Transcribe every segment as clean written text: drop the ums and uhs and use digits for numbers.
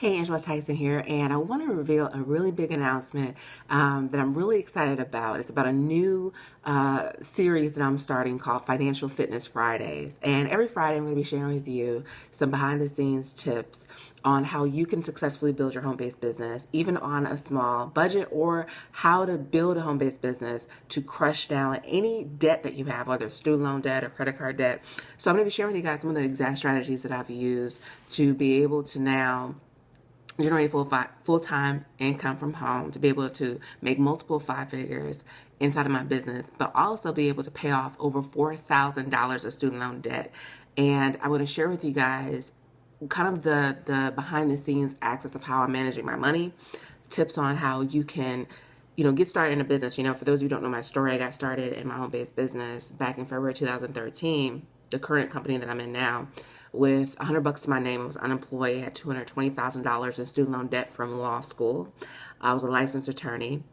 Hey, Angela Tyson here, and I want to reveal a really big announcement that I'm really excited about. It's about a new series that I'm starting called Financial Fitness Fridays. And every Friday, I'm going to be sharing with you some behind the scenes tips on how you can successfully build your home based business, even on a small budget, or how to build a home based business to crush down any debt that you have, whether it's student loan debt or credit card debt. So, I'm going to be sharing with you guys some of the exact strategies that I've used to be able to now generate full-time income from home, to be able to make multiple five figures inside of my business, but also be able to pay off over $4,000 of student loan debt. And I want to share with you guys kind of the behind the scenes access of how I'm managing my money, tips on how you can get started in a business. For those of you who don't know my story, I got started in my home-based business back in February 2013, the current company that I'm in now, with $100 to my name. I was unemployed, had $220,000 in student loan debt from law school. I was a licensed attorney,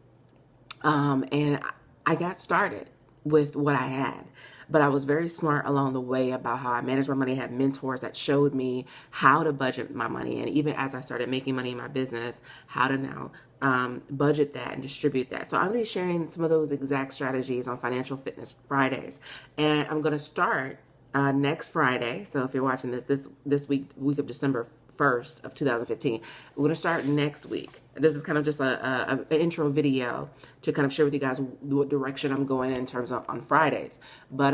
and I got started with what I had. But I was very smart along the way about how I managed my money. I had mentors that showed me how to budget my money. And even as I started making money in my business, how to now budget that and distribute that. So I'm going to be sharing some of those exact strategies on Financial Fitness Fridays. And I'm going to start next Friday. So if you're watching this week of December 1st of 2015, we're going to start next week. This is kind of just an intro video to kind of share with you guys what direction I'm going in terms of on Fridays. But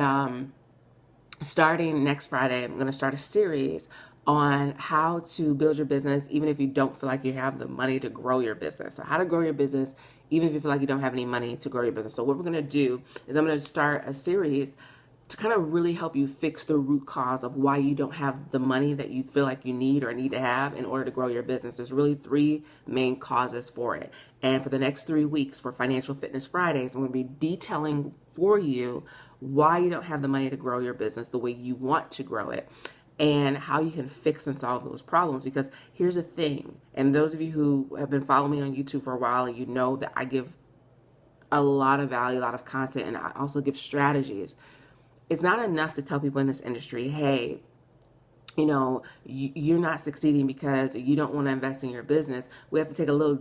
starting next Friday, I'm going to start a series on how to build your business even if you don't feel like you have the money to grow your business. So how to grow your business even if you feel like you don't have any money to grow your business. So what we're going to do is I'm going to start a series to kind of really help you fix the root cause of why you don't have the money that you feel like you need or need to have in order to grow your business. There's really three main causes for it. And for the next 3 weeks for Financial Fitness Fridays, I'm going to be detailing for you why you don't have the money to grow your business the way you want to grow it, and how you can fix and solve those problems. Because here's the thing, and those of you who have been following me on YouTube for a while, and you know that I give a lot of value, a lot of content, and I also give strategies. It's not enough to tell people in this industry, hey, you're not succeeding because you don't want to invest in your business. We have to take a little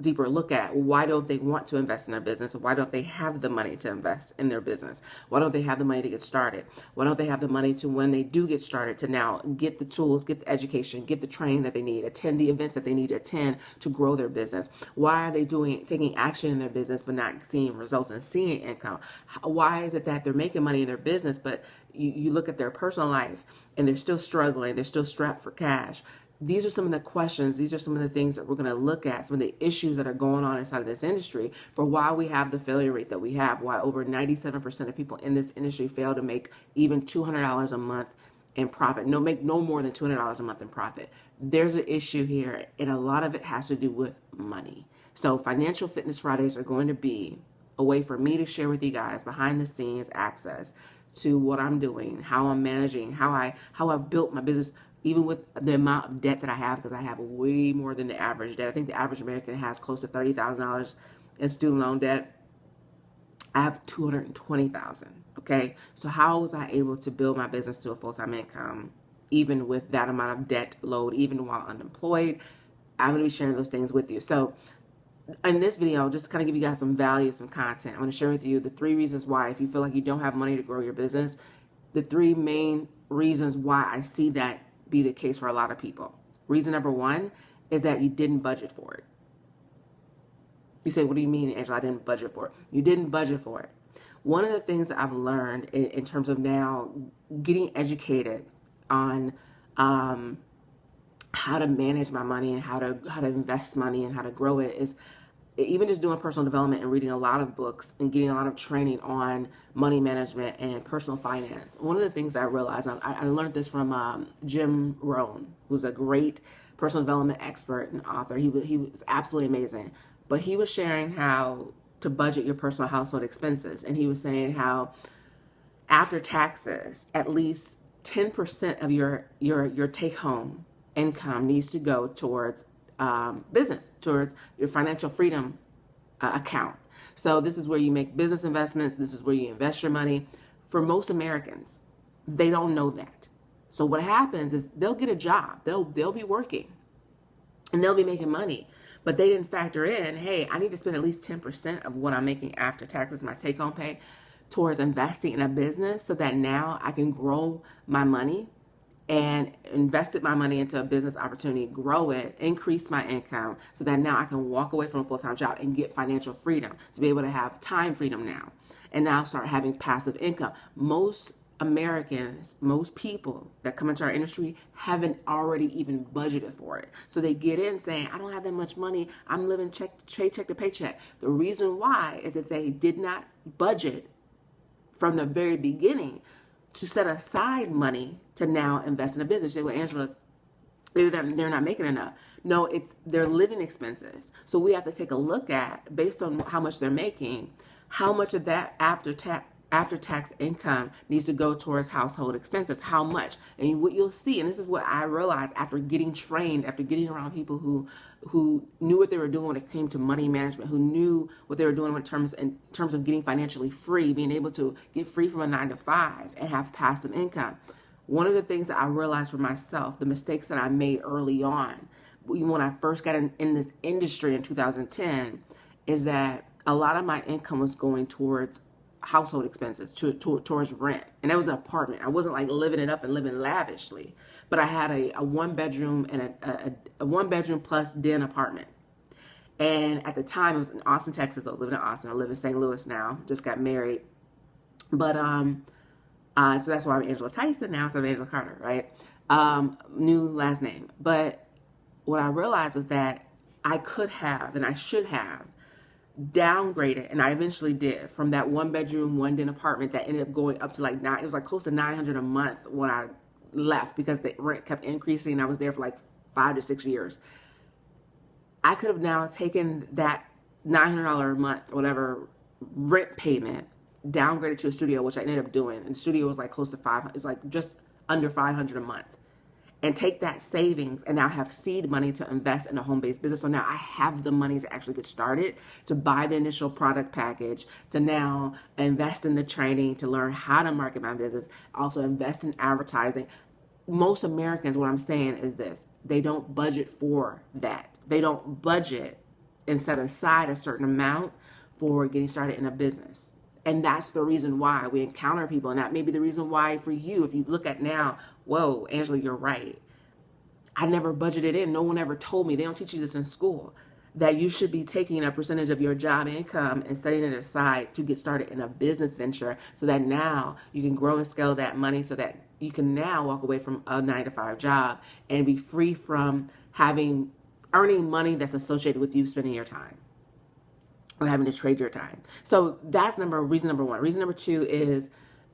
deeper look at why don't they want to invest in their business? Why don't they have the money to invest in their business? Why don't they have the money to get started? Why don't they have the money to, when they do get started, to now get the tools, get the education, get the training that they need, attend the events that they need to attend to grow their business? Why are they taking action in their business but not seeing results and seeing income? Why is it that they're making money in their business but you look at their personal life and they're still struggling, they're still strapped for cash? These are some of the questions. These are some of the things that we're going to look at, some of the issues that are going on inside of this industry for why we have the failure rate that we have, why over 97% of people in this industry fail to make even $200 a month in profit. Make no more than $200 a month in profit. There's an issue here, and a lot of it has to do with money. So Financial Fitness Fridays are going to be a way for me to share with you guys behind the scenes access to what I'm doing, how I'm managing, how I've built my business, even with the amount of debt that I have, because I have way more than the average debt. I think the average American has close to $30,000 in student loan debt. I have $220,000. Okay, so how was I able to build my business to a full-time income, even with that amount of debt load, even while unemployed? I'm going to be sharing those things with you. So in this video, I'll just kind of give you guys some value, some content. I'm going to share with you the 3 reasons why, if you feel like you don't have money to grow your business, the 3 main reasons why I see that be the case for a lot of people. Reason number 1 is that you didn't budget for it. You say, what do you mean, Angela, I didn't budget for it? You didn't budget for it. One of the things that I've learned in terms of now getting educated on how to manage my money and how to invest money and how to grow it is even just doing personal development and reading a lot of books and getting a lot of training on money management and personal finance. One of the things I realized, I learned this from Jim Rohn, who's a great personal development expert and author. He was absolutely amazing. But he was sharing how to budget your personal household expenses. And he was saying how after taxes, at least 10% of your take-home income needs to go towards business, towards your financial freedom account. So this is where you make business investments. This is where you invest your money. For most Americans, they don't know that. So what happens is they'll get a job. They'll be working. and they'll be making money. But they didn't factor in, hey, I need to spend at least 10% of what I'm making after taxes, my take home pay, towards investing in a business so that now I can grow my money and invested my money into a business opportunity, grow it, increase my income so that now I can walk away from a full-time job and get financial freedom, to be able to have time freedom now, and now start having passive income. Most Americans, most people that come into our industry haven't already even budgeted for it. So they get in saying, I don't have that much money. I'm living paycheck to paycheck. The reason why is that they did not budget from the very beginning to set aside money to now invest in a business. They go, Angela, maybe they're not making enough. No, it's their living expenses. So we have to take a look at, based on how much they're making, how much of that after tax income needs to go towards household expenses, how much. And what you'll see, and this is what I realized after getting trained, after getting around people who knew what they were doing when it came to money management, who knew what they were doing in terms of getting financially free, being able to get free from a 9-to-5 and have passive income. One of the things that I realized for myself, the mistakes that I made early on, when I first got in this industry in 2010, is that a lot of my income was going towards household expenses, towards rent. And that was an apartment. I wasn't like living it up and living lavishly, but I had a one bedroom and a 1 bedroom plus den apartment. And at the time it was in Austin, Texas. I was living in Austin. I live in St. Louis now, just got married. But, so that's why I'm Angela Tyson now, so I'm Angela Carter, right? New last name. But what I realized was that I could have, and I should have, downgraded, and I eventually did, from that 1 bedroom, 1 den apartment that ended up going up to like it was like close to $900 a month when I left, because the rent kept increasing and I was there for like 5 to 6 years. I could have now taken that $900 a month, whatever, rent payment, downgraded to a studio, which I ended up doing. And the studio was like close to $500, it's like just under $500 a month. And take that savings and now have seed money to invest in a home-based business. So now I have the money to actually get started, to buy the initial product package, to now invest in the training, to learn how to market my business, also invest in advertising. Most Americans, what I'm saying is this: they don't budget for that. They don't budget and set aside a certain amount for getting started in a business. And that's the reason why we encounter people. And that may be the reason why for you, if you look at now, whoa, Angela, you're right. I never budgeted in. No one ever told me. They don't teach you this in school, that you should be taking a percentage of your job income and setting it aside to get started in a business venture, so that now you can grow and scale that money, so that you can now walk away from a 9-to-5 job and be free from earning money that's associated with you spending your time, or having to trade your time. So that's reason number one. Reason number two is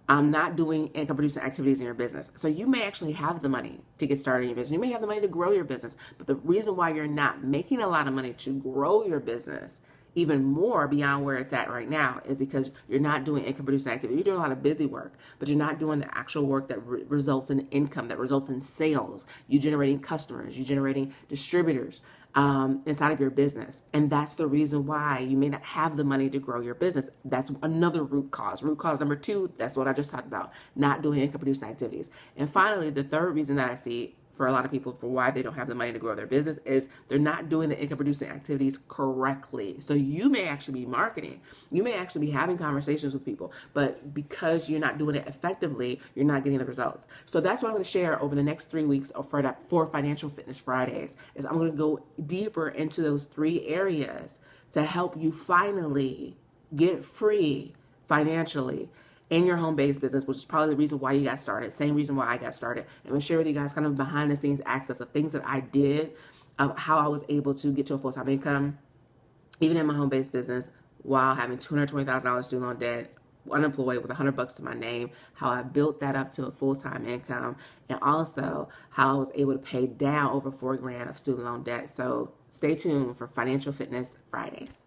not doing income producing activities in your business. So you may actually have the money to get started in your business. You may have the money to grow your business, but the reason why you're not making a lot of money to grow your business even more beyond where it's at right now is because you're not doing income producing activity. You're doing a lot of busy work, but you're not doing the actual work that results in income, that results in sales. You're generating customers, you're generating distributors inside of your business. And that's the reason why you may not have the money to grow your business. That's another root cause. Root cause number two, that's what I just talked about, not doing income producing activities. And finally, the third reason that I see for a lot of people for why they don't have the money to grow their business is they're not doing the income producing activities correctly. So you may actually be marketing, you may actually be having conversations with people, but because you're not doing it effectively, you're not getting the results. So that's what I'm going to share over the next 3 weeks for Financial Fitness Fridays, is I'm going to go deeper into those 3 areas to help you finally get free financially in your home-based business, which is probably the reason why you got started. Same reason why I got started. And I'm going to share with you guys kind of behind the scenes access of things that I did, of how I was able to get to a full-time income, even in my home-based business, while having $220,000 student loan debt, unemployed with $100 to my name, how I built that up to a full-time income, and also how I was able to pay down over $4,000 of student loan debt. So stay tuned for Financial Fitness Fridays.